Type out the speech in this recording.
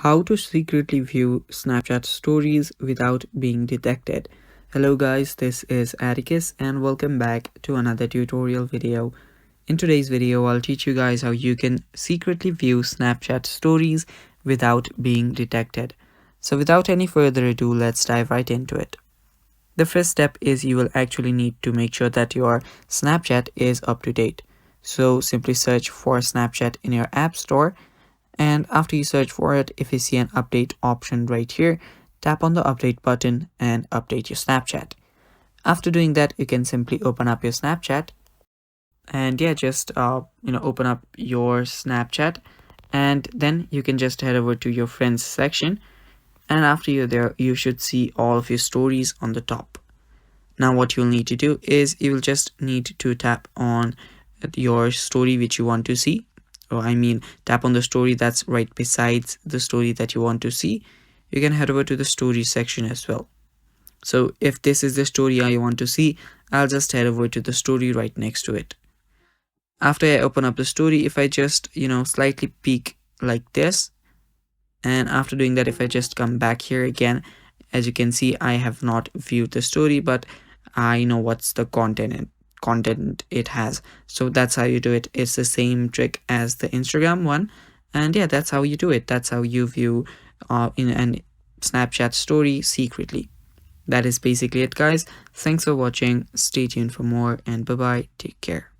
How to secretly view Snapchat stories without being detected. Hello guys, this is Atticus and welcome back to another tutorial video. In today's video, I'll teach you guys how you can secretly view Snapchat stories without being detected. So without any further ado, let's dive right into it. The first step is you will actually need to make sure that your Snapchat is up to date. So simply search for Snapchat in your app store, and after you search for it, if you see an update option right here, tap on the update button and update your Snapchat. After doing that, you can simply open up your Snapchat and just open up your Snapchat, and then you can just head over to your friends section, and after you're there you should see all of your stories on the top. Now what you'll need to do is you'll just need to tap on your story which you want to see. Tap on the story that's right besides the story that you want to see. You can head over to the story section as well. So if this is the story I want to see, I'll just head over to the story right next to it. After I open up the story, if I just slightly peek like this, and after doing that, if I just come back here again, as you can see, I have not viewed the story, but I know what's the content it has. So that's how you do it. It's the same trick as the Instagram one, and that's how you do it. That's how you view in an Snapchat story secretly. That is basically it, guys. Thanks for watching. Stay tuned for more, and bye bye. Take care.